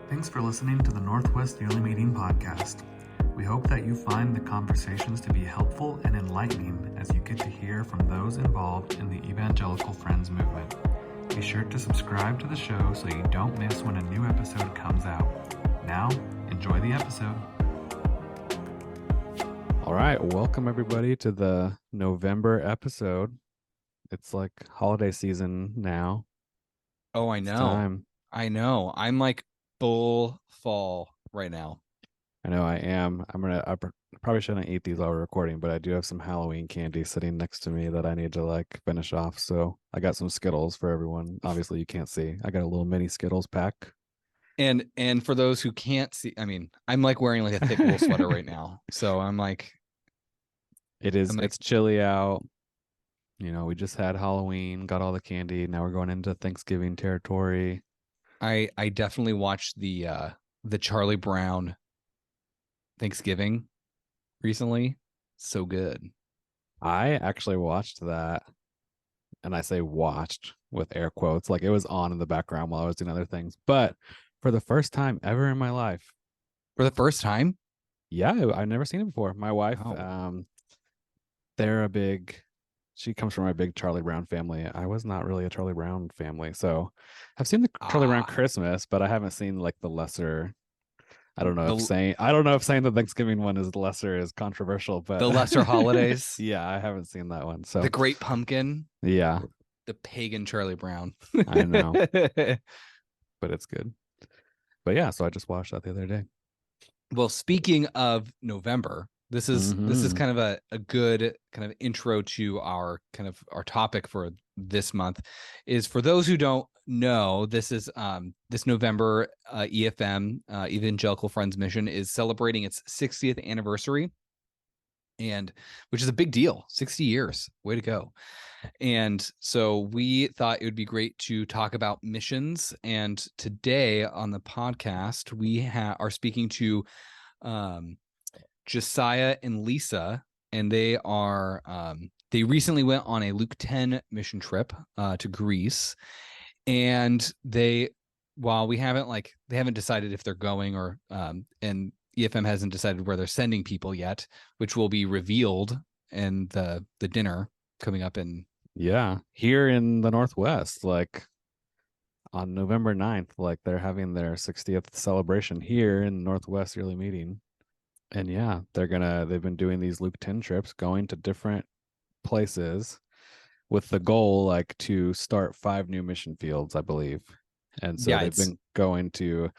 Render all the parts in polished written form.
Thanks for listening to the Northwest Yearly Meeting podcast. We hope that you find the conversations to be helpful and enlightening as you get to hear from those involved in the Evangelical Friends movement. Be sure to subscribe to the show so you don't miss when a new episode comes out. Now, enjoy the episode. All right, welcome everybody to the November episode. It's like holiday season now. Oh, I know. I know. I'm like full fall right now. I know I am. I probably shouldn't eat these while we're recording, but I do have some Halloween candy sitting next to me that I need to like finish off. So I got some Skittles for everyone. Obviously you can't see. I got a little mini Skittles pack. And for those who can't see, I mean, I'm like wearing like a thick wool sweater right now. So I'm like, it's chilly out. You know, we just had Halloween, got all the candy. Now we're going into Thanksgiving territory. I definitely watched the Charlie Brown Thanksgiving recently. So good. I actually watched that, and I say watched with air quotes, like it was on in the background while I was doing other things. But for the first time ever in my life. For the first time? Yeah, I've never seen it before. My wife, she comes from a big Charlie Brown family. I was not really a Charlie Brown family. So I've seen the Charlie Brown Christmas, but I haven't seen like the lesser. I don't know if saying the Thanksgiving one is lesser is controversial, but the lesser holidays. Yeah, I haven't seen that one. So the Great Pumpkin. Yeah. The pagan Charlie Brown. I know. But it's good. But yeah, so I just watched that the other day. Well, speaking of November, this is kind of a good kind of intro to our topic for this month. Is for those who don't know, this is this November EFM Evangelical Friends Mission is celebrating its 60th anniversary, and which is a big deal. 60 years, way to go. And so we thought it would be great to talk about missions. And today on the podcast, we are speaking to Josiah and Leisa, and they recently went on a Luke 10 mission trip to Greece. And they haven't decided if they're going or and EFM hasn't decided where they're sending people yet, which will be revealed in the dinner coming up in here in the Northwest, like on November 9th, like they're having their 60th celebration here in the Northwest Yearly Meeting. And yeah, they've been doing these Luke 10 trips, going to different places with the goal like to start 5 new mission fields, I believe. And so they've been going to,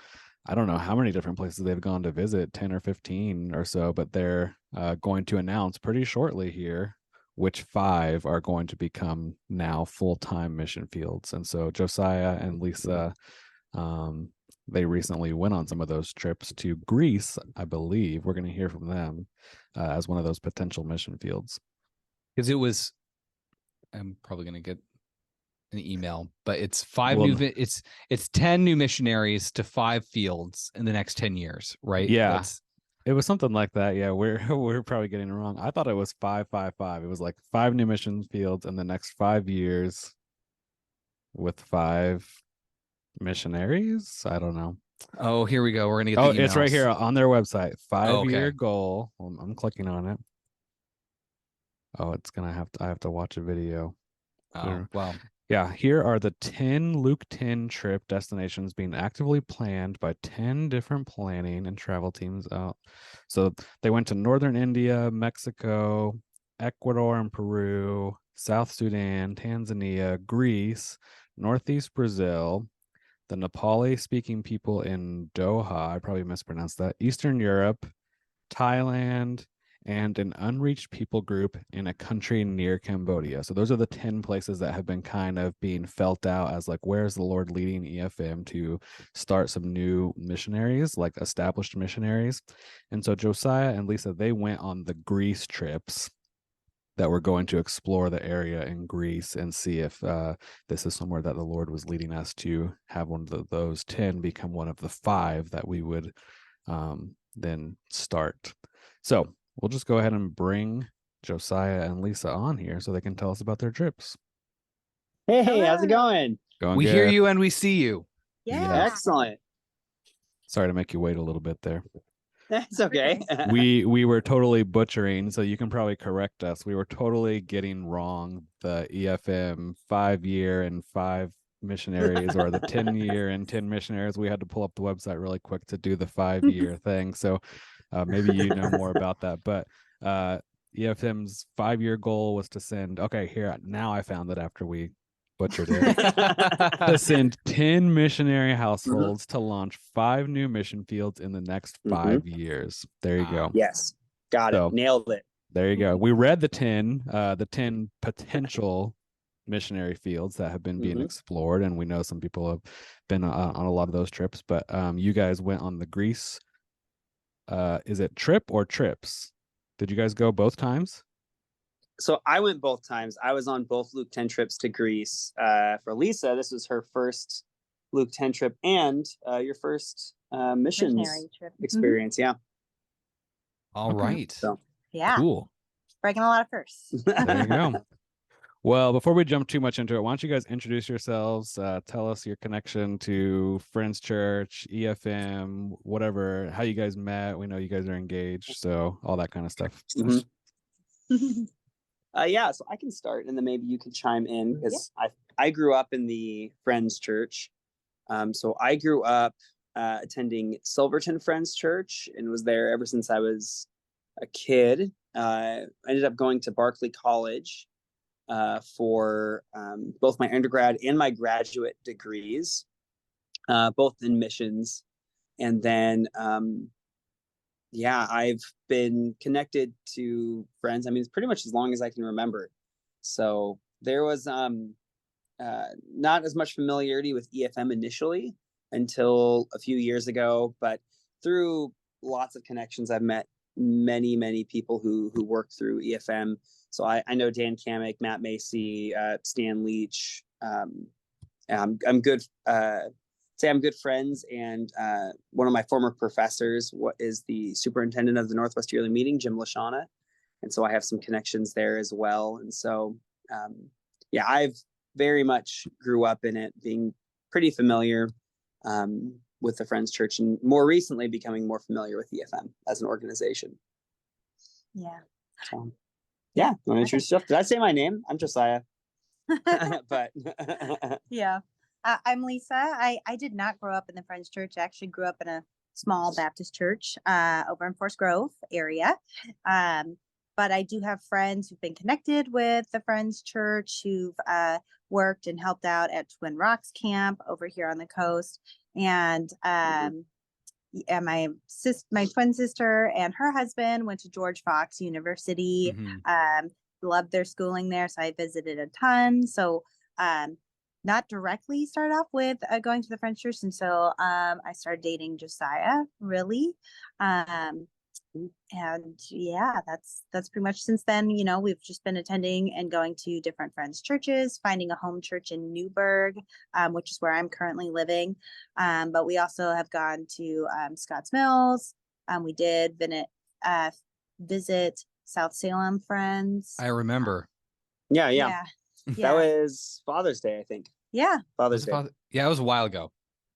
I don't know how many different places they've gone to visit, 10 or 15 or so, but they're going to announce pretty shortly here which 5 are going to become now full-time mission fields. And so Josiah and Leisa, they recently went on some of those trips to Greece, I believe. We're going to hear from them as one of those potential mission fields. Because I'm probably going to get an email, but it's 10 new missionaries to 5 fields in the next 10 years, right? Yeah. It was something like that. Yeah, we're probably getting it wrong. I thought it was 5, 5, 5. It was like 5 new mission fields in the next 5 years with 5 missionaries. I don't know. Oh, here we go. We're gonna get the emails. It's right here on their website. 5-year goal. I'm clicking on it. Oh, I have to watch a video. Oh, wow. Yeah, here are the 10 Luke 10 trip destinations being actively planned by 10 different planning and travel teams out. So they went to Northern India, Mexico, Ecuador and Peru, South Sudan, Tanzania, Greece, Northeast Brazil, the Nepali-speaking people in Doha, I probably mispronounced that, Eastern Europe, Thailand, and an unreached people group in a country near Cambodia. So those are the 10 places that have been kind of being felt out as like, where's the Lord leading EFM to start some new missionaries, like established missionaries. And so Josiah and Leisa, they went on the Greece trips that were going to explore the area in Greece and see if this is somewhere that the Lord was leading us to have one of those 10 become one of the 5 that we would then start. So we'll just go ahead and bring Josiah and Leisa on here so they can tell us about their trips. Hey, how's it going? We hear you and we see you. Yeah. Excellent. Sorry to make you wait a little bit there. That's okay. We were totally butchering, so you can probably correct us. We were totally getting wrong the EFM 5-year and 5 missionaries, or the 10-year and 10 missionaries. We had to pull up the website really quick to do the 5-year thing. So maybe you know more about that. But EFM's 5-year goal was to send. Okay, here now I found it after we butchered it. To send 10 missionary households to launch 5 new mission fields in the next 5 years. There you go. Yes. Got it. Nailed it. There you go. We read the 10 potential missionary fields that have been being explored, and we know some people have been on a lot of those trips, but you guys went on the Greece. Is it trip or trips? Did you guys go both times? So I went both times. I was on both Luke 10 trips to Greece. For Leisa, this was her first Luke 10 trip and your first missions trip experience. Yeah. All right. So, yeah. Cool. Breaking a lot of firsts. There you go. Well, before we jump too much into it, why don't you guys introduce yourselves? Tell us your connection to Friends Church, EFM, whatever, how you guys met. We know you guys are engaged, so all that kind of stuff. Yeah, so I can start, and then maybe you can chime in, because I grew up in the Friends Church. So I grew up attending Silverton Friends Church and was there ever since I was a kid. I ended up going to Berkeley College for both my undergrad and my graduate degrees, both in missions. And then I've been connected to Friends. I mean, it's pretty much as long as I can remember. So there was not as much familiarity with EFM initially until a few years ago, but through lots of connections, I've met many people who work through EFM. So I know Dan Kamek, Matt Macy, Stan Leach. I'm good. I'm good friends, and one of my former professors is the superintendent of the Northwest Yearly Meeting, Jim Lashana, and so I have some connections there as well. And so, I've very much grew up in it, being pretty familiar with the Friends Church, and more recently becoming more familiar with EFM as an organization. Yeah. So, you want to introduce yourself? Did I say my name? I'm Josiah. But yeah. I'm Leisa. I did not grow up in the Friends Church. I actually grew up in a small Baptist church over in Forest Grove area. But I do have friends who've been connected with the Friends Church, who've worked and helped out at Twin Rocks Camp over here on the coast. And my twin sister and her husband went to George Fox University. Loved their schooling there, so I visited a ton. So not directly start off with going to the Friends Church until I started dating Josiah, really. And that's pretty much since then. We've just been attending and going to different Friends churches, finding a home church in Newburgh, which is where I'm currently living. But we also have gone to Scotts Mills. We did visit South Salem Friends. I remember. Yeah. That was Father's Day, I think. Yeah. Father's Day. Yeah, it was a while ago.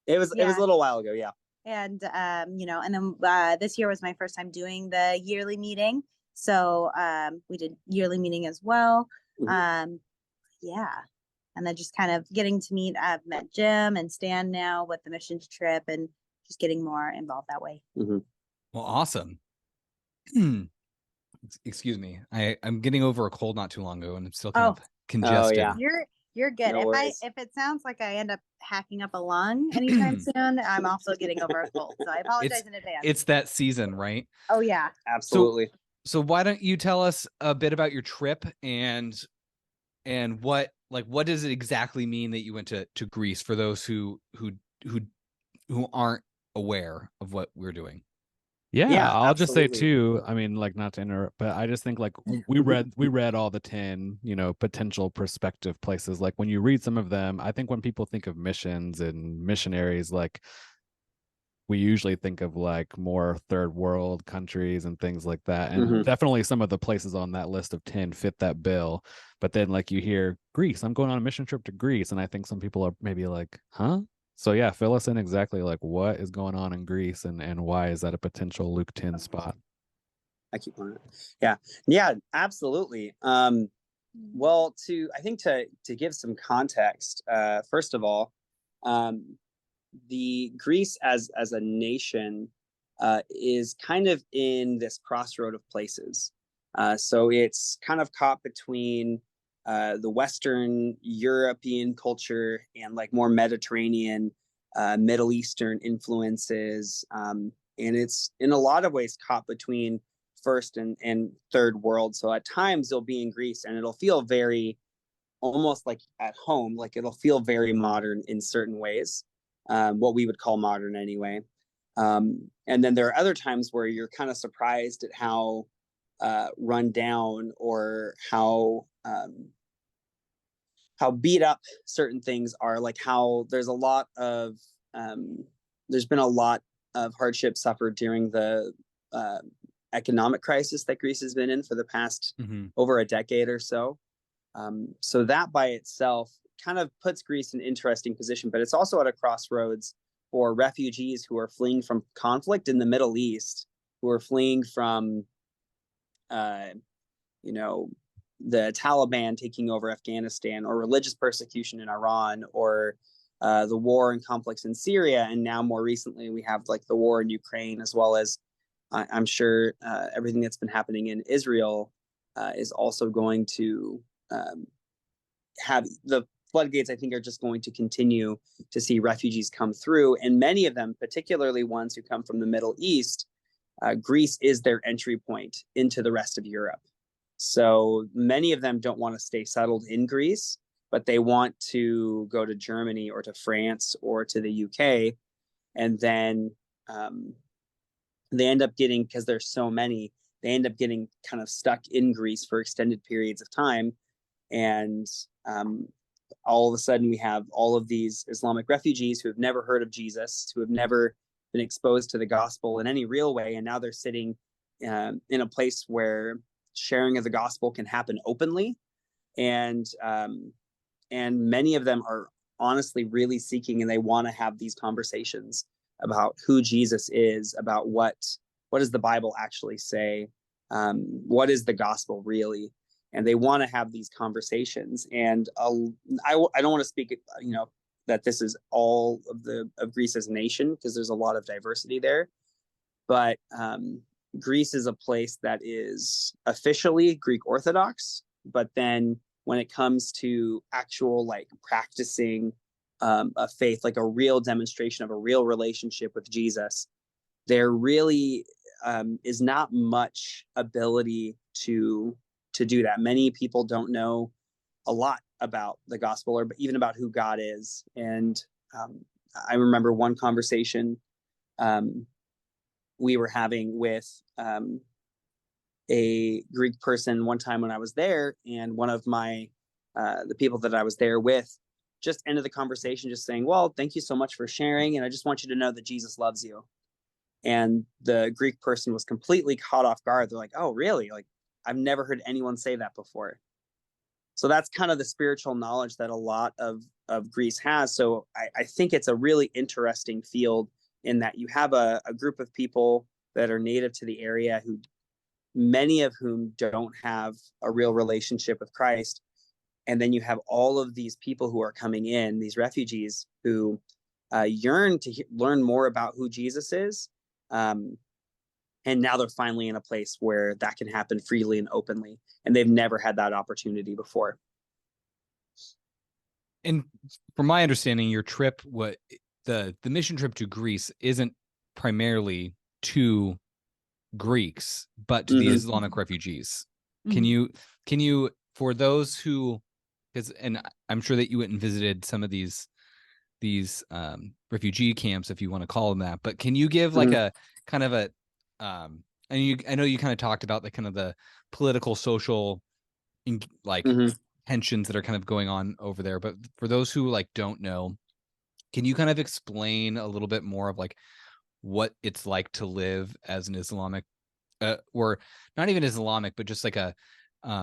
It was a little while ago, yeah. And and then this year was my first time doing the yearly meeting. So we did yearly meeting as well. And then just kind of getting to meet, I've met Jim and Stan now with the missions trip, and just getting more involved that way. Well, awesome. Excuse me. I'm getting over a cold not too long ago, and I'm still kind of congested. Oh, yeah. You're good. No if it sounds like I end up hacking up a lung anytime soon, I'm also getting over a cold. So I apologize in advance. It's that season, right? Oh yeah. Absolutely. So why don't you tell us a bit about your trip and what does it exactly mean that you went to Greece, for those who aren't aware of what we're doing? Yeah, I'll just say too, I mean, like, not to interrupt, but I just think, like, we read all the 10, potential prospective places. Like, when you read some of them, I think when people think of missions and missionaries, like, we usually think of like more third world countries and things like that. And definitely some of the places on that list of 10 fit that bill. But then, like, you hear Greece, I'm going on a mission trip to Greece. And I think some people are maybe like, huh? So yeah, fill us in exactly like what is going on in Greece and why is that a potential Luke 10 spot? I keep on it. Yeah. Yeah, absolutely. Well, I think to give some context, first of all, um, the Greece as a nation is kind of in this crossroad of places. So it's kind of caught between the Western European culture and like more Mediterranean, Middle Eastern influences. And it's in a lot of ways caught between first and third world. So at times you'll be in Greece and it'll feel very almost like at home, like it'll feel very modern in certain ways, what we would call modern anyway. And then there are other times where you're kind of surprised at how run down or how beat up certain things are, like how there's been a lot of hardship suffered during the economic crisis that Greece has been in for the past over a decade or so. So that by itself kind of puts Greece in an interesting position, but it's also at a crossroads for refugees who are fleeing from conflict in the Middle East, who are fleeing from, you know, the Taliban taking over Afghanistan, or religious persecution in Iran, or the war and conflicts in Syria. And now more recently, we have like the war in Ukraine, as well as I'm sure everything that's been happening in Israel is also going to have the floodgates. I think are just going to continue to see refugees come through, and many of them, particularly ones who come from the Middle East, Greece is their entry point into the rest of Europe. So many of them don't want to stay settled in Greece, but they want to go to Germany or to France or to the UK, and then they end up getting, because there's so many, they end up getting kind of stuck in Greece for extended periods of time. And all of a sudden we have all of these Islamic refugees who have never heard of Jesus, who have never been exposed to the gospel in any real way. And now they're sitting in a place where sharing of the gospel can happen openly. And many of them are honestly really seeking, and they want to have these conversations about who Jesus is, about what does the Bible actually say, what is the gospel really, and they want to have these conversations. And I don't want to speak, that this is all of Greece as a nation, because there's a lot of diversity there, but Greece is a place that is officially Greek Orthodox, but then when it comes to actual like practicing a faith, like a real demonstration of a real relationship with Jesus, there really is not much ability to do that. Many people don't know a lot about the gospel, or even about who God is. And I remember one conversation we were having with a Greek person one time when I was there, and one of my the people that I was there with just ended the conversation just saying, well, thank you so much for sharing, and I just want you to know that Jesus loves you. And the Greek person was completely caught off guard. They're like, oh, really? Like, I've never heard anyone say that before. So that's kind of the spiritual knowledge that a lot of Greece has. So I think it's a really interesting field, in that you have a group of people that are native to the area, who many of whom don't have a real relationship with Christ. And then you have all of these people who are coming in, these refugees who yearn to learn more about who Jesus is. And now they're finally in a place where that can happen freely and openly, and they've never had that opportunity before. And from my understanding, your trip, the mission trip to Greece isn't primarily to Greeks, but to the Islamic refugees. Can you, for those who, and I'm sure that you went and visited some of these refugee camps, if you want to call them that, but can you give like a kind of a I know you kind of talked about the kind of the political, social, tensions that are kind of going on over there, but for those who like don't know, can you kind of explain a little bit more of like what it's like to live as an Islamic, or not even Islamic, but just like a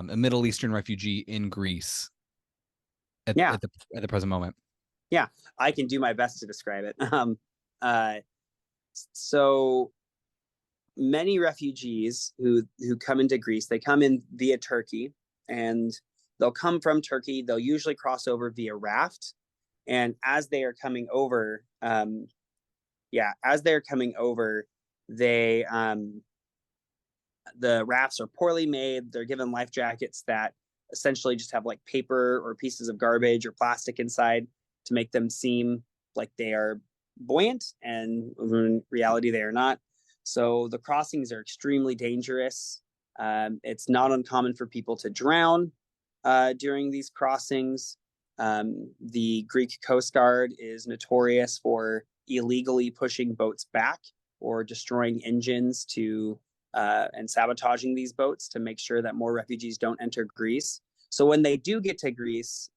Middle Eastern refugee in Greece at the present moment? Yeah, I can do my best to describe it. Uh, so many refugees who come into Greece, they come in via Turkey, and they'll come from Turkey. They'll usually cross over via raft, and as they are coming over, they the rafts are poorly made. They're given life jackets that essentially just have like paper or pieces of garbage or plastic inside to make them seem like they are buoyant, and in reality they are not. So the crossings are extremely dangerous. It's not uncommon for people to drown during these crossings. The Greek Coast Guard is notorious for illegally pushing boats back or destroying engines to and sabotaging these boats to make sure that more refugees don't enter Greece. So when they do get to Greece,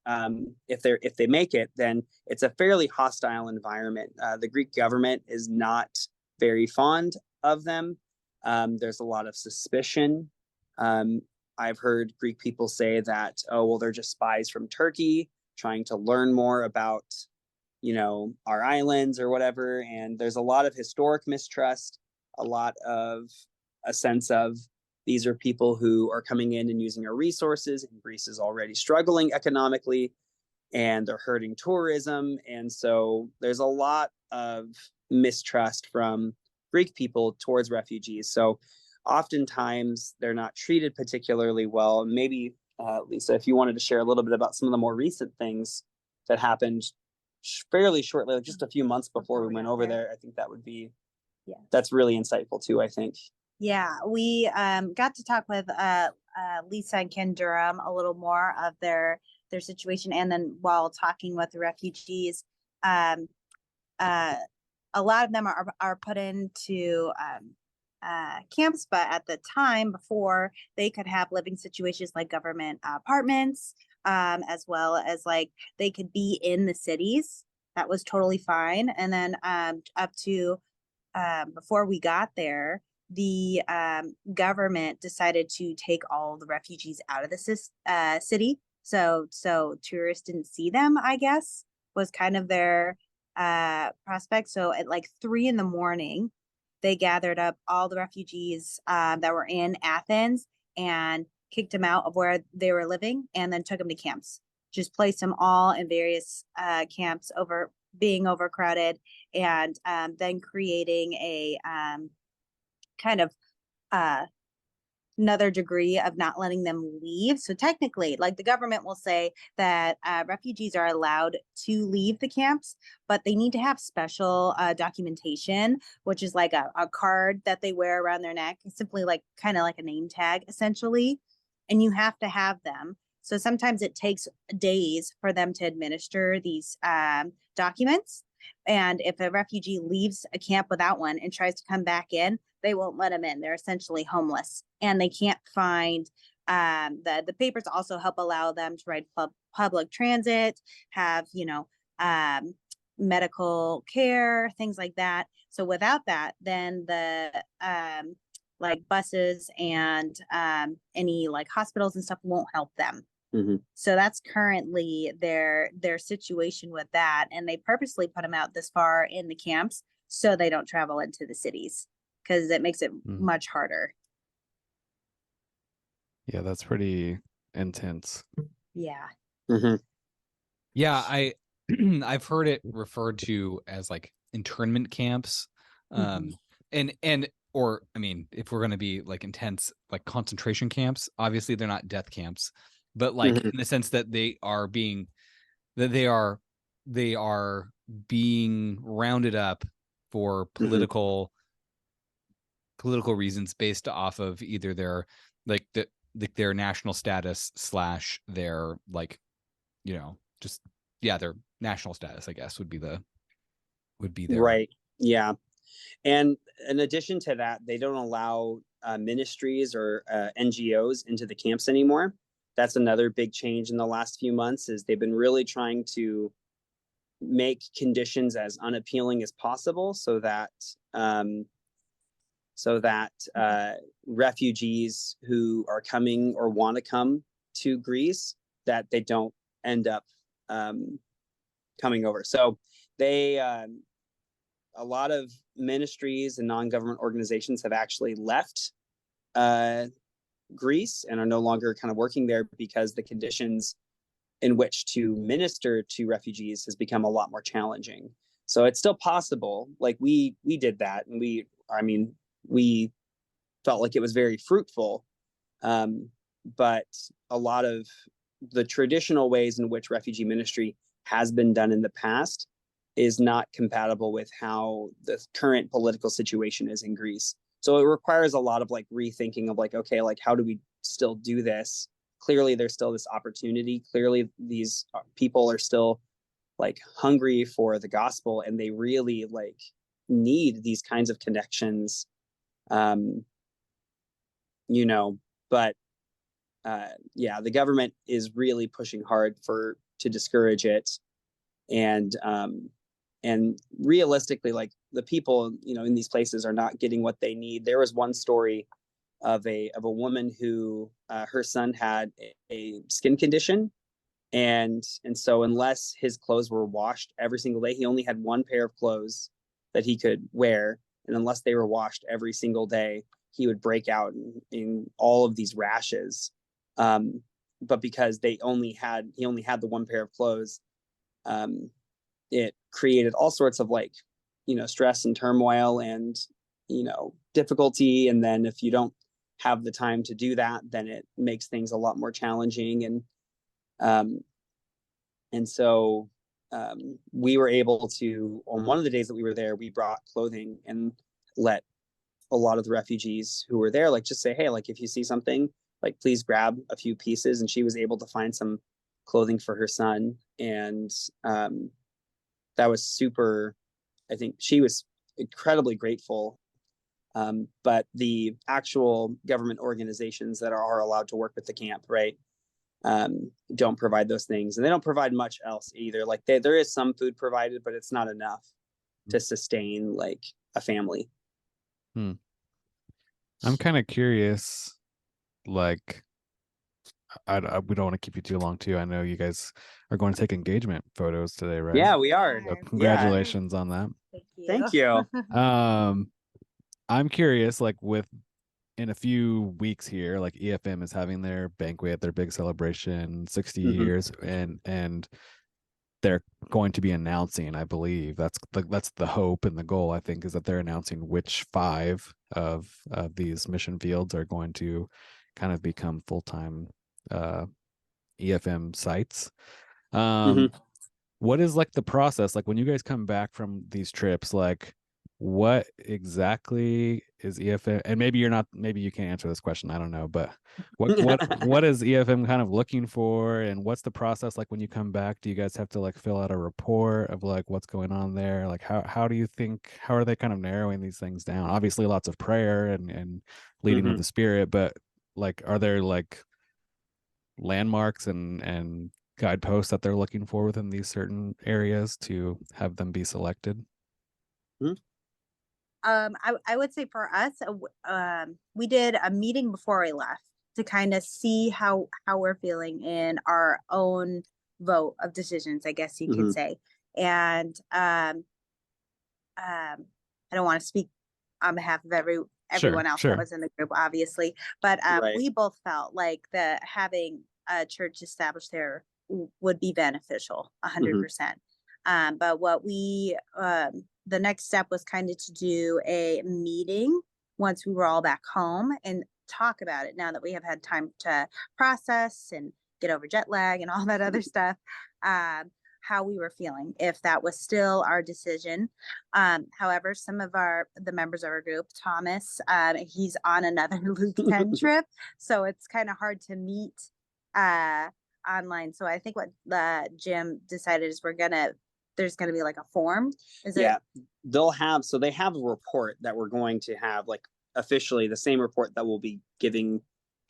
if they make it, then it's a fairly hostile environment. The Greek government is not very fond of them. There's a lot of suspicion. I've heard Greek people say that, oh, well, they're just spies from Turkey trying to learn more about, our islands or whatever. And there's a lot of historic mistrust, a lot of a sense of these are people who are coming in and using our resources, and Greece is already struggling economically, and they're hurting tourism. And so there's a lot of mistrust from Greek people towards refugees. So oftentimes they're not treated particularly well. Maybe, Leisa, if you wanted to share a little bit about some of the more recent things that happened fairly shortly, like just a few months before we went over there, I think that would be, that's really insightful too, I think. Yeah, we got to talk with Leisa and Ken Durham a little more of their situation, and then while talking with the refugees, a lot of them are put into camps, but at the time before, they could have living situations like government apartments, as well as like they could be in the cities. That was totally fine. And then up to before we got there, the government decided to take all the refugees out of the city, so tourists didn't see them, I guess, was kind of their prospect. So at like 3 a.m, they gathered up all the refugees that were in Athens and kicked them out of where they were living, and then took them to camps, just placed them all in various camps, over being overcrowded, and then creating a kind of another degree of not letting them leave. So technically, like, the government will say that refugees are allowed to leave the camps, but they need to have special documentation, which is like a card that they wear around their neck, simply like kind of like a name tag essentially, and you have to have them. So sometimes it takes days for them to administer these documents. And if a refugee leaves a camp without one and tries to come back in, they won't let them in. They're essentially homeless, and they can't find the papers. Also help allow them to ride public transit, have medical care, things like that. So without that, then the like buses and any like hospitals and stuff won't help them. Mm-hmm. So that's currently their situation with that, and they purposely put them out this far in the camps so they don't travel into the cities, because it makes it much harder. Yeah, that's pretty intense. Yeah. Mm-hmm. Yeah, I've heard it referred to as like internment camps, and or I mean, if we're going to be like intense, like concentration camps. Obviously, they're not death camps, but like in the sense that they are being rounded up for political reasons based off of either their like their national status / their like their national status, I guess, would be their right. Yeah. And in addition to that, they don't allow ministries or NGOs into the camps anymore. That's another big change in the last few months, is they've been really trying to make conditions as unappealing as possible so that refugees who are coming or want to come to Greece, that they don't end up coming over. So they, a lot of ministries and non-government organizations have actually left Greece and are no longer kind of working there because the conditions in which to minister to refugees has become a lot more challenging. So it's still possible. Like we did that, and we felt like it was very fruitful. But a lot of the traditional ways in which refugee ministry has been done in the past is not compatible with how the current political situation is in Greece. So it requires a lot of like rethinking of like, okay, like how do we still do this? Clearly there's still this opportunity. Clearly these people are still like hungry for the gospel, and they really like need these kinds of connections. You know, but yeah, the government is really pushing hard to discourage it. And realistically, like the people, you know, in these places are not getting what they need. There was one story of a woman who her son had a skin condition, and so unless his clothes were washed every single day, he only had one pair of clothes that he could wear, and unless they were washed every single day, he would break out in all of these rashes. But because he only had the one pair of clothes, it created all sorts of like, you know, stress and turmoil and, you know, difficulty. And then if you don't have the time to do that, then it makes things a lot more challenging. And so we were able to, on one of the days that we were there, we brought clothing and let a lot of the refugees who were there, like, just say, hey, like, if you see something, like, please grab a few pieces. And she was able to find some clothing for her son. And that was super, I think she was incredibly grateful. But the actual government organizations that are allowed to work with the camp, right, don't provide those things. And they don't provide much else either. Like there is some food provided, but it's not enough to sustain like a family. I'm kind of curious, like, we don't want to keep you too long too. I know you guys are going to take engagement photos today, right? Yeah, we are. So congratulations on that. Thank you. I'm curious, like, in a few weeks here, like EFM is having their banquet, their big celebration, 60 years, and they're going to be announcing, I believe that's the hope and the goal, I think, is that they're announcing which 5 of these mission fields are going to kind of become full-time EFM sites. What is like the process, like when you guys come back from these trips, like what exactly is EFM? And maybe you can't answer this question, I don't know, but what is EFM kind of looking for, and what's the process like when you come back? Do you guys have to like fill out a report of like what's going on there? Like how do you think, how are they kind of narrowing these things down? Obviously lots of prayer and leading of the Spirit, but like are there like landmarks and guideposts that they're looking for within these certain areas to have them be selected? I would say for us, we did a meeting before we left to kind of see how we're feeling in our own vote of decisions, I guess you could say. And I don't want to speak on behalf of everyone else that was in the group, obviously, but we both felt like having a church established there would be beneficial 100%. But what we the next step was kind of to do a meeting once we were all back home and talk about it, now that we have had time to process and get over jet lag and all that other stuff, how we were feeling, if that was still our decision. However, some of the members of our group, Thomas, he's on another Luke 10 trip, so it's kind of hard to meet online. So I think what Jim decided is there's gonna be like a form. They have a report that we're going to have, like officially the same report that we'll be giving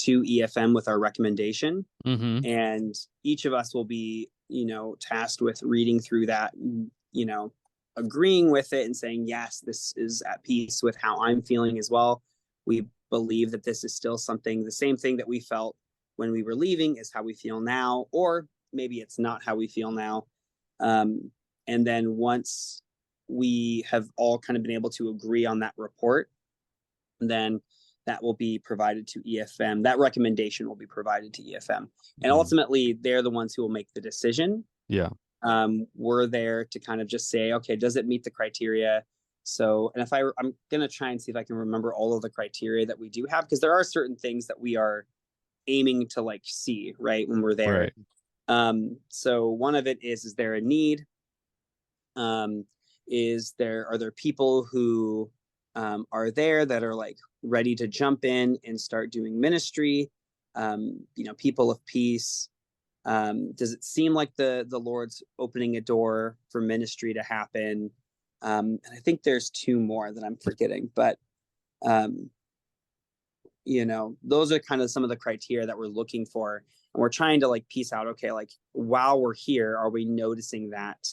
to EFM with our recommendation. And each of us will be, you know, tasked with reading through that, you know, agreeing with it and saying, yes, this is at peace with how I'm feeling as well. We believe that this is still the same thing that we felt when we were leaving is how we feel now, or maybe it's not how we feel now. And then once we have all kind of been able to agree on that report, then that will be provided to EFM. That recommendation will be provided to EFM. And ultimately, they're the ones who will make the decision. Yeah. We're there to kind of just say, okay, does it meet the criteria? So, and I'm going to try and see if I can remember all of the criteria that we do have, because there are certain things that we are aiming to like see, right, when we're there. Right. So one of it is there a need? Are there people who are there that are like ready to jump in and start doing ministry? People of peace. Does it seem like the Lord's opening a door for ministry to happen? And I think there's two more that I'm forgetting, but those are kind of some of the criteria that we're looking for, and we're trying to like piece out, okay, like while we're here, are we noticing that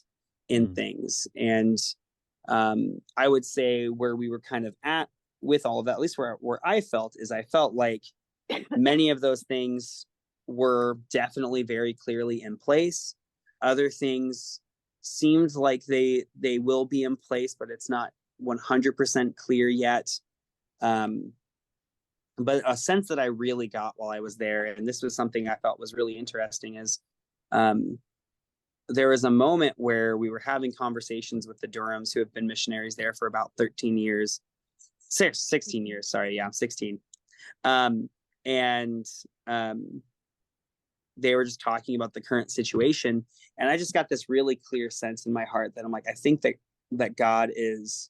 in things? And I would say where we were kind of at with all of that, at least where I felt like many of those things were definitely very clearly in place. Other things seemed like they will be in place, but it's not 100% clear yet. But a sense that I really got while I was there, and this was something I felt was really interesting, is there was a moment where we were having conversations with the Durhams, who have been missionaries there for about 16 years. Sorry. Yeah, 16. They were just talking about the current situation. And I just got this really clear sense in my heart that I'm like, I think that God is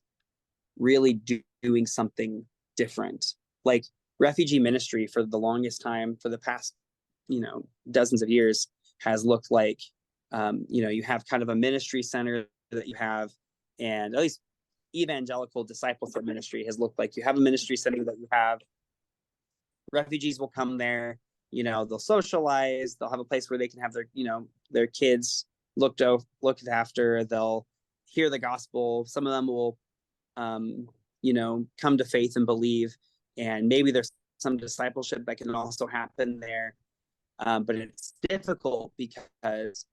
really doing something different. Like refugee ministry for the longest time, for the past, dozens of years, has looked like, you have kind of a ministry center that you have, and at least evangelical discipleship ministry has looked like you have a ministry center that you have. Refugees will come there, they'll socialize, they'll have a place where they can have their kids looked after, they'll hear the gospel. Some of them will, come to faith and believe, and maybe there's some discipleship that can also happen there. But it's difficult because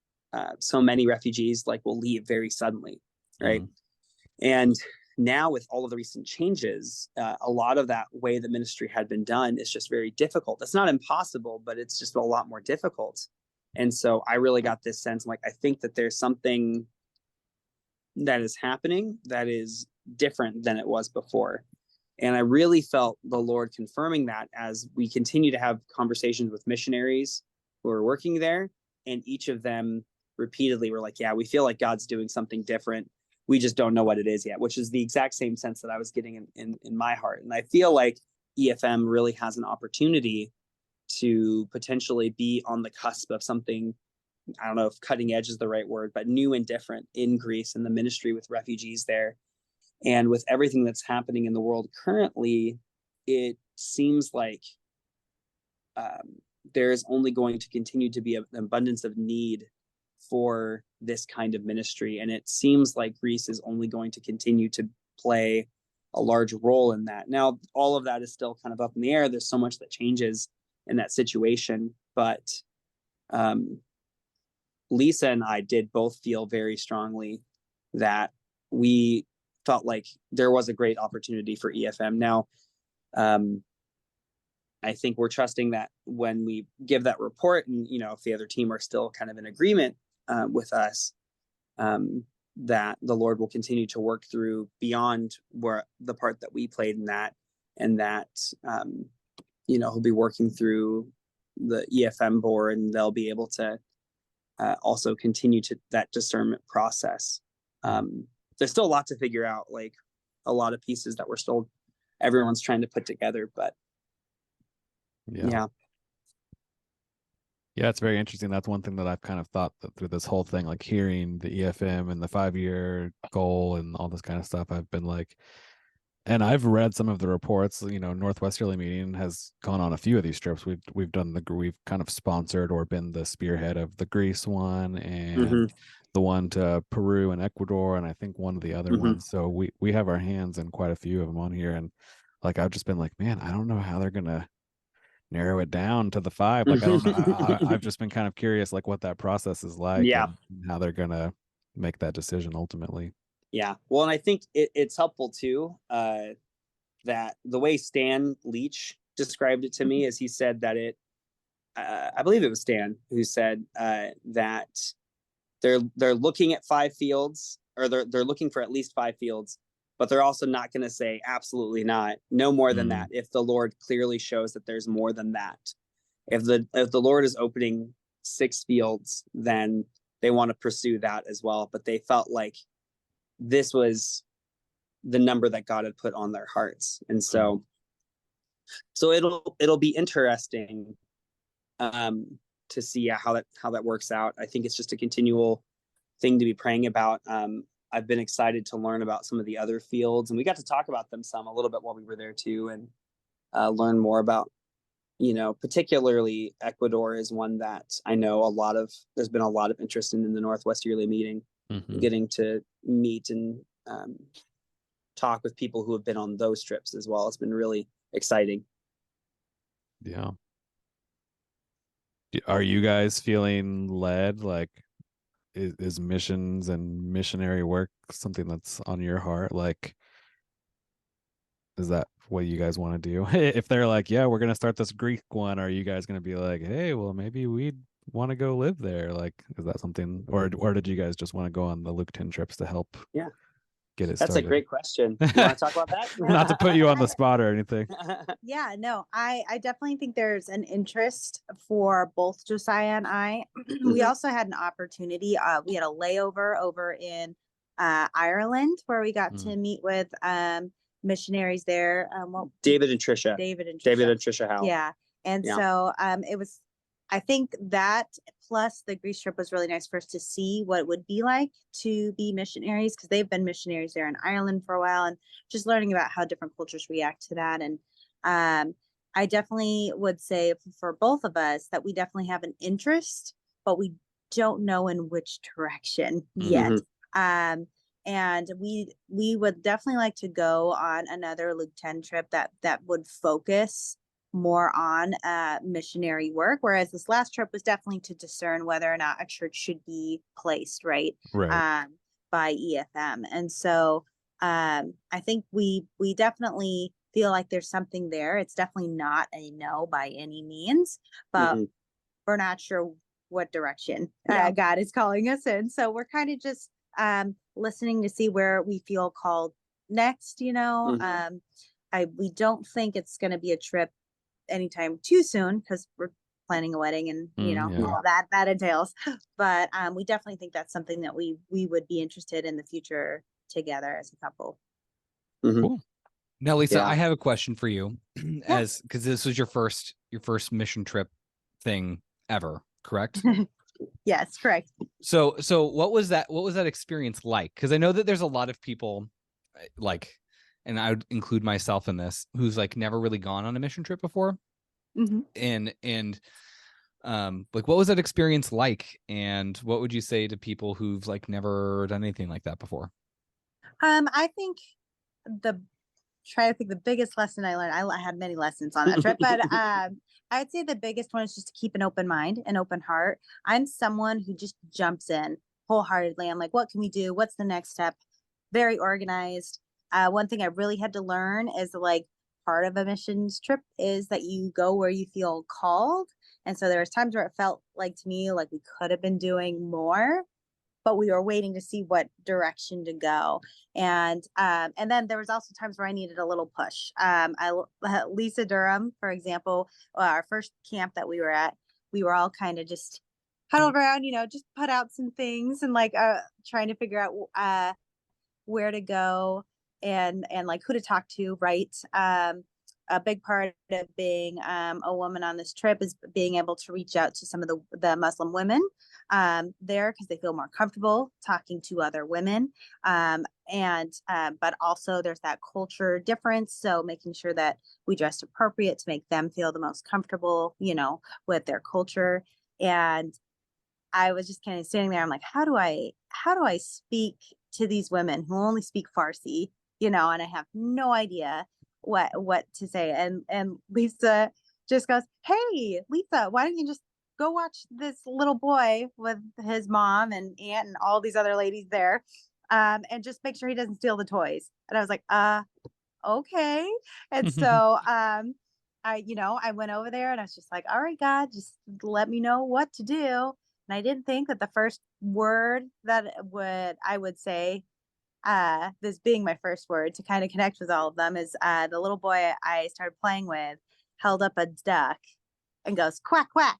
so many refugees will leave very suddenly, right? And now with all of the recent changes, a lot of that way the ministry had been done is just very difficult. It's not impossible, but it's just a lot more difficult. And so I really got this sense, I think that there's something that is happening that is different than it was before. And I really felt the Lord confirming that as we continue to have conversations with missionaries who are working there. And each of them repeatedly were like, yeah, we feel like God's doing something different. We just don't know what it is yet, which is the exact same sense that I was getting in my heart. And I feel like EFM really has an opportunity to potentially be on the cusp of something, I don't know if cutting edge is the right word, but new and different in Greece, and the ministry with refugees there. And with everything that's happening in the world currently, it seems like there's only going to continue to be an abundance of need for this kind of ministry. And it seems like Greece is only going to continue to play a large role in that. Now, all of that is still kind of up in the air. There's so much that changes in that situation. But Leisa and I did both feel very strongly that we felt like there was a great opportunity for EFM. Now, I think we're trusting that when we give that report, and if the other team are still kind of in agreement with us, that the Lord will continue to work through beyond where the part that we played in that, and that he'll be working through the EFM board, and they'll be able to also continue to that discernment process. There's still a lot to figure out, a lot of pieces that everyone's trying to put together, but yeah. Yeah, it's very interesting. That's one thing that I've kind of thought that through this whole thing, hearing the EFM and the 5-year goal and all this kind of stuff. I've been and I've read some of the reports. Northwesterly Meeting has gone on a few of these trips. We've kind of sponsored or been the spearhead of the Greece one, and the one to Peru and Ecuador, and I think one of the other ones. So we have our hands in quite a few of them on here, and I've just been man, I don't know how they're gonna narrow it down to the 5. I don't know. I've just been kind of curious, what that process is like, Yeah. and how they're gonna make that decision ultimately. Yeah. Well, and I think it's helpful too, that the way Stan Leach described it to me is he said that I believe it was Stan who said that they're looking at 5 fields, or they're looking for at least 5 fields, but they're also not going to say absolutely not, no more than that. If the Lord clearly shows that there's more than that, if the Lord is opening 6 fields, then they want to pursue that as well. But they felt like this was the number that God had put on their hearts, and so it'll be interesting to see how that works out. I think it's just a continual thing to be praying about. I've been excited to learn about some of the other fields, and we got to talk about them a little bit while we were there too, and learn more about, particularly Ecuador is one that I know there's been a lot of interest in the Northwest Yearly Meeting, getting to meet and talk with people who have been on those trips as well. It's been really exciting. Yeah. Are you guys feeling led? Like, is missions and missionary work something that's on your heart? Like, is that what you guys want to do? If they're like, yeah, we're going to start this Greek one, are you guys going to be like, hey, well, maybe we'd want to go live there? Like, is that something, or did you guys just want to go on the Luke 10 trips to help get it That's started? a great question. You want to talk about that? Not to put you on the spot or anything. Yeah, no, I definitely think there's an interest for both Josiah and I. We also had an opportunity. We had a layover over in Ireland where we got to meet with missionaries there. David and Trisha Howe. Yeah. And so it was, I think that plus the Greece trip was really nice for us to see what it would be like to be missionaries, because they've been missionaries there in Ireland for a while, and just learning about how different cultures react to that. And I definitely would say for both of us that we definitely have an interest, but we don't know in which direction yet. And we would definitely like to go on another Luke 10 trip that would focus more on missionary work, whereas this last trip was definitely to discern whether or not a church should be placed right by EFM. And so I think we definitely feel like there's something there. It's definitely not a no by any means, but we're not sure what direction God is calling us in. So we're kind of just listening to see where we feel called next. We don't think it's going to be a trip anytime too soon, because we're planning a wedding and all that entails, but we definitely think that's something that we would be interested in the future together as a couple. Cool. Now, Leisa, I have a question for you, because this was your first mission trip thing ever, correct? Yes, correct. So what was that experience like? Because I know that there's a lot of people and I would include myself in this, who's like never really gone on a mission trip before. And what was that experience like? And what would you say to people who've like never done anything like that before? I think the biggest lesson I learned, I had many lessons on that trip, but I'd say the biggest one is just to keep an open mind, an open heart. I'm someone who just jumps in wholeheartedly. I'm like, what can we do? What's the next step? Very organized. One thing I really had to learn is part of a missions trip is that you go where you feel called. And so there was times where it felt like to me, like we could have been doing more, but we were waiting to see what direction to go. And then there was also times where I needed a little push. Lisa Durham, for example, our first camp that we were at, we were all kind of just huddled around, just put out some things and trying to figure out where to go and who to talk to, right? A big part of being a woman on this trip is being able to reach out to some of the Muslim women there, because they feel more comfortable talking to other women. But also there's that culture difference. So making sure that we dress appropriate to make them feel the most comfortable, with their culture. And I was just kind of standing there. I'm like, how do I speak to these women who only speak Farsi, and I have no idea what to say. And Lisa just goes, hey, Lisa, why don't you just go watch this little boy with his mom and aunt and all these other ladies there. And just make sure he doesn't steal the toys. And I was like, okay. And so, I went over there and I was just like, all right, God, just let me know what to do. And I didn't think that the first word that I would say, this being my first word to kind of connect with all of them, is the little boy I started playing with held up a duck and goes, quack, quack.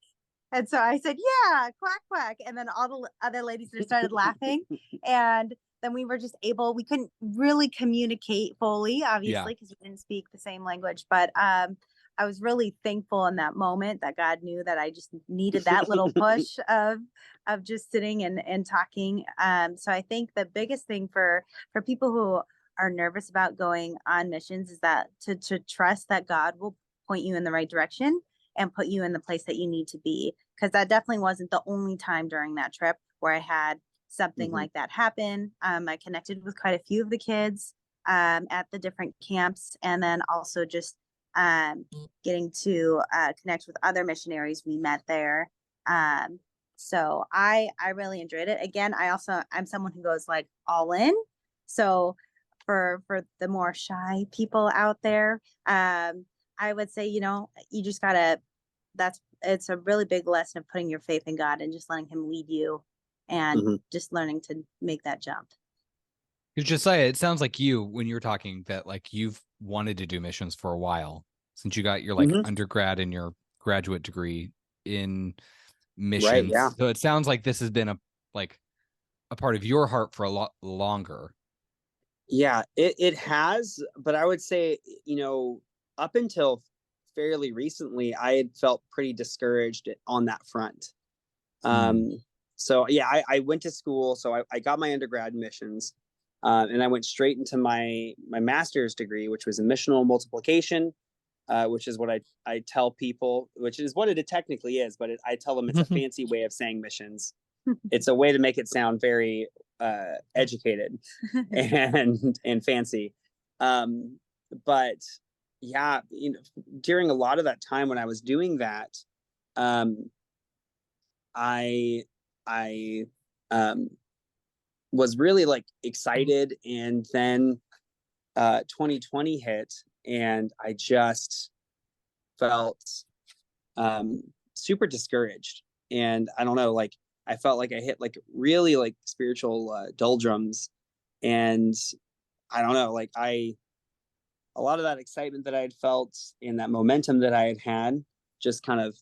And so I said, yeah, quack, quack. And then all the other ladies just started laughing. And then we were just we couldn't really communicate fully, obviously, because we didn't speak the same language. But I was really thankful in that moment that God knew that I just needed that little push of just sitting and talking. So I think the biggest thing for people who are nervous about going on missions is that to trust that God will point you in the right direction and put you in the place that you need to be. Because that definitely wasn't the only time during that trip where I had something like that happen. I connected with quite a few of the kids at the different camps, and then also just getting to connect with other missionaries we met there. So I really enjoyed it. Again, I'm someone who goes like all in. So for the more shy people out there, I would say, you just gotta, it's a really big lesson of putting your faith in God and just letting him lead you and just learning to make that jump. Josiah, it sounds like when you're talking, that like you've wanted to do missions for a while since you got your like undergrad and your graduate degree in missions. Right, yeah. So it sounds like this has been a part of your heart for a lot longer. Yeah, it has, but I would say, up until fairly recently, I had felt pretty discouraged on that front. So yeah, I went to school, so I got my undergrad in missions, and I went straight into my master's degree, which was in missional multiplication, which is what I tell people, which is what it technically is, but I tell them it's a fancy way of saying missions. It's a way to make it sound very educated and fancy. But yeah, during a lot of that time when I was doing that, I was really like excited, and then 2020 hit, and I just felt super discouraged. And I don't know, like I felt like I hit like really like spiritual doldrums, and I don't know, like a lot of that excitement that I had felt and that momentum that I had just kind of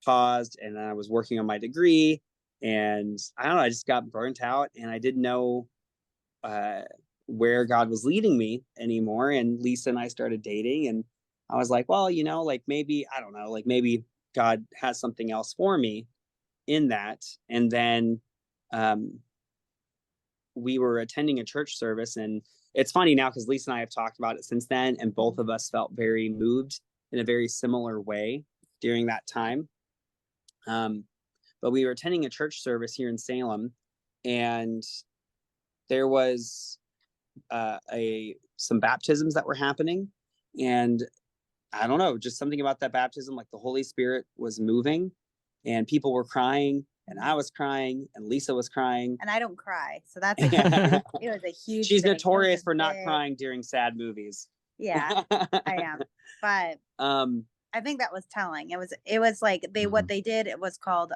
paused. And then I was working on my degree, and I don't know, I just got burnt out, and I didn't know where God was leading me anymore. And Leisa and I started dating, and I was like, well, like maybe, I don't know, like maybe God has something else for me in that. And then we were attending a church service, and it's funny now because Leisa and I have talked about it since then, and both of us felt very moved in a very similar way during that time. But we were attending a church service here in Salem, and there was some baptisms that were happening, and I don't know, just something about that baptism, like the Holy Spirit was moving, and people were crying, and I was crying, and Leisa was crying. And I don't cry, so that's it was a huge She's thing. notorious for not crying during sad movies. Yeah, I am. But I think that was telling. It was like what they did, it was called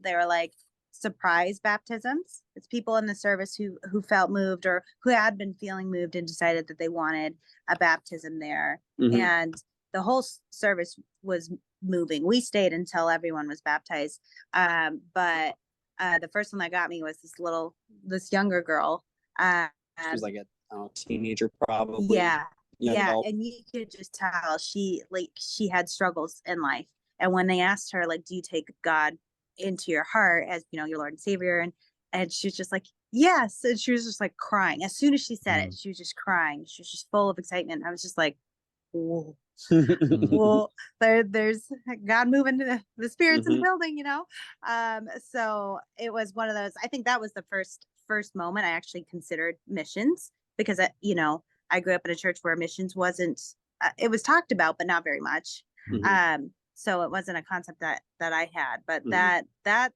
they were like surprise baptisms. It's people in the service who felt moved or who had been feeling moved and decided that they wanted a baptism there. And the whole service was moving. We stayed until everyone was baptized. But the first one that got me was this younger girl. She was like a teenager, probably. Yeah. Yeah. And you could just tell she had struggles in life. And when they asked her, like, do you take God into your heart as, your Lord and Savior? And she was just like, yes. And she was just like crying. As soon as she said it, she was just crying. She was just full of excitement. I was just like, whoa. Well, there's God moving to the spirits in the building, so it was one of those. I think that was the first moment I actually considered missions, because I grew up in a church where missions wasn't it was talked about but not very much. So it wasn't a concept that I had, but Mhm. that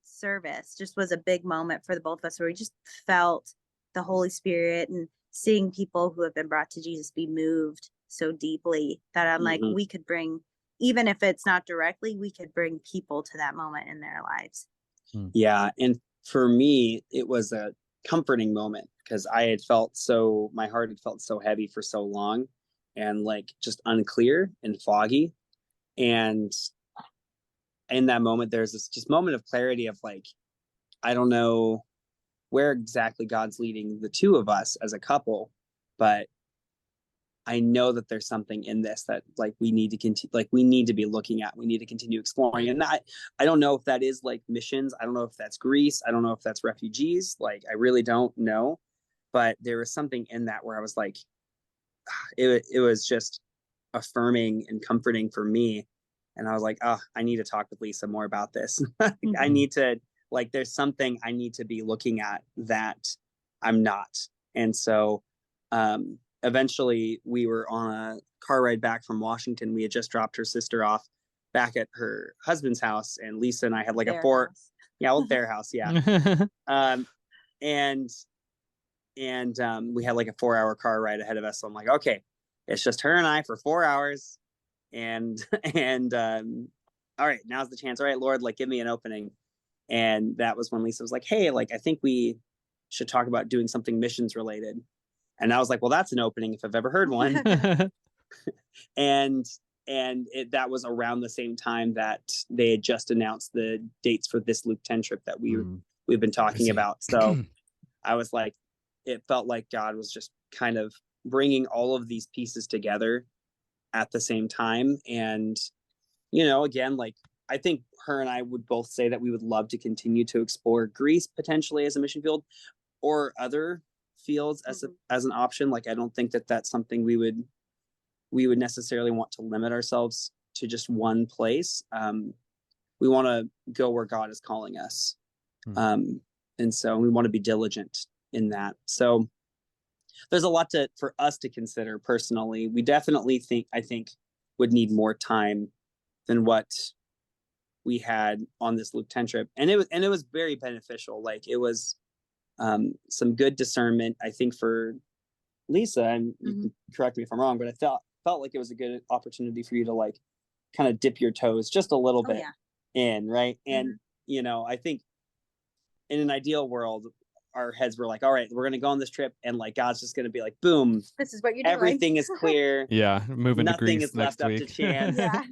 service just was a big moment for the both of us, where we just felt the Holy Spirit and seeing people who have been brought to Jesus be moved so deeply that I'm like, Mhm. we could bring, even if it's not directly, we could bring people to that moment in their lives. Yeah. And for me, it was a comforting moment because I had felt so, my heart had felt so heavy for so long and like just unclear and foggy. And in that moment, there's this just moment of clarity of like, I don't know where exactly God's leading the two of us as a couple, but I know that there's something in this that like we need to continue, like we need to be looking at, we need to continue exploring. And I don't know if that is like missions. I don't know if that's Greece. I don't know if that's refugees. Like, I really don't know, but there was something in that where I was like, it was just affirming and comforting for me. And I was like, oh, I need to talk with Leisa more about this. I need to, like, there's something I need to be looking at that I'm not. And so eventually we were on a car ride back from Washington. We had just dropped her sister off back at her husband's house. And Leisa and I had like Their house. yeah, well, their house. Yeah. um, and, we had like a 4-hour car ride ahead of us. So I'm like, okay, it's just her and I for 4 hours. And, and, all right, now's the chance. All right, Lord, like, give me an opening. And that was when Leisa was like, hey, like, I think we should talk about doing something missions related. And I was like, well, that's an opening if I've ever heard one. and that was around the same time that they had just announced the dates for this Luke 10 trip that we've been talking about. So I was like, it felt like God was just kind of bringing all of these pieces together at the same time. And, again, like, I think her and I would both say that we would love to continue to explore Greece potentially as a mission field, or other fields as an option. Like, I don't think that that's something we would necessarily want to limit ourselves to just one place. We want to go where God is calling us. And so we want to be diligent in that. So there's a lot for us to consider personally. We definitely I think would need more time than what we had on this Luke 10 trip. And it was very beneficial. Like, it was some good discernment, I think, for Leisa, and you can correct me if I'm wrong, but I felt like it was a good opportunity for you to like kind of dip your toes just a little bit in, right? And I think in an ideal world, our heads were like, all right, we're gonna go on this trip, and like God's just gonna be like, boom, this is what you're doing. Everything is clear. Yeah, moving to Nothing Greece is left next up week. to chance. Yeah.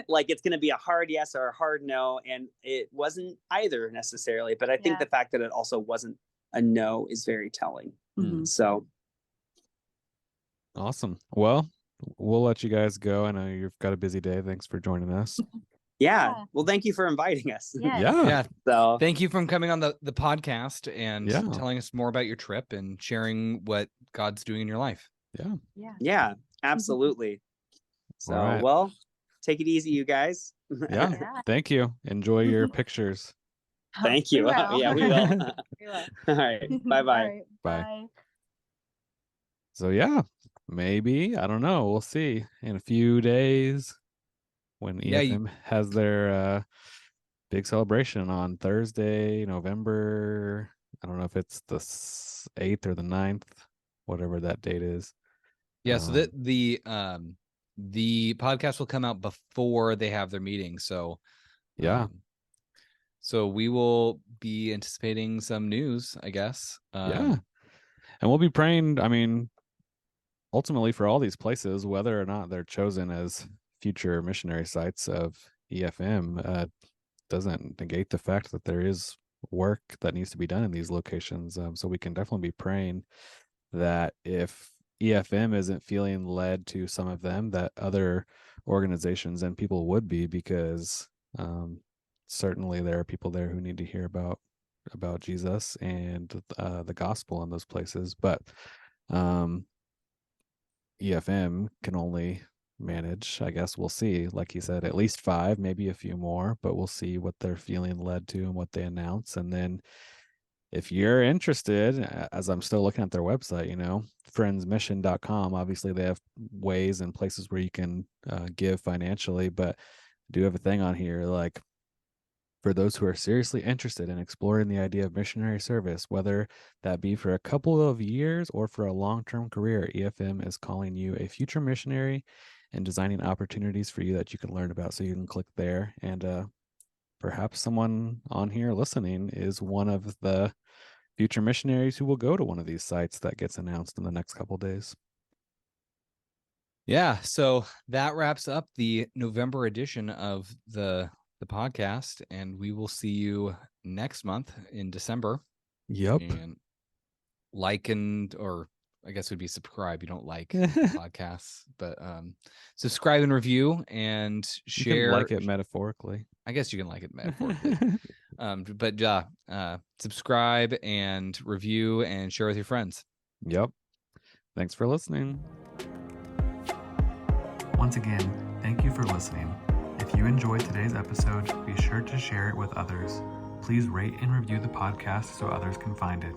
Like, it's gonna be a hard yes or a hard no, and it wasn't either necessarily. But I think the fact that it also wasn't a no is very telling. So awesome. Well, we'll let you guys go. I know you've got a busy day. Thanks for joining us. yeah. Well, thank you for inviting us. Yes. Yeah. So Thank you for coming on the podcast and Yeah. telling us more about your trip and sharing what God's doing in your life. yeah, absolutely. So All right. well, take it easy, you guys. Yeah. Thank you. Enjoy your pictures. Thank you. We will. Yeah, we will. We will. All right. Bye-bye. All right, Bye. bye. So yeah, maybe, I don't know. We'll see in a few days when EFM has their big celebration on Thursday, November. I don't know if it's the 8th or the 9th, whatever that date is. Yeah, so the podcast will come out before they have their meeting. So so we will be anticipating some news, I guess. And we'll be praying, I mean, ultimately for all these places, whether or not they're chosen as future missionary sites of EFM, doesn't negate the fact that there is work that needs to be done in these locations. So we can definitely be praying that if EFM isn't feeling led to some of them, that other organizations and people would be, because certainly there are people there who need to hear about Jesus and the gospel in those places. But EFM can only manage, I guess we'll see, like he said, at least 5, maybe a few more, but we'll see what they're feeling led to and what they announce. And then if you're interested, as I'm still looking at their website, friendsmission.com, obviously they have ways and places where you can give financially, but do have a thing on here, like, for those who are seriously interested in exploring the idea of missionary service, whether that be for a couple of years or for a long-term career, EFM is calling you a future missionary and designing opportunities for you that you can learn about. So you can click there, and perhaps someone on here listening is one of the future missionaries who will go to one of these sites that gets announced in the next couple days. Yeah, so that wraps up the November edition of the podcast, and we will see you next month in December. Yep. And or I guess it would be subscribe. You don't like podcasts, but subscribe and review and share. You can like it metaphorically. I guess you can like it metaphorically. But subscribe and review and share with your friends. Yep. Thanks for listening. Once again, thank you for listening. If you enjoyed today's episode, be sure to share it with others. Please rate and review the podcast so others can find it.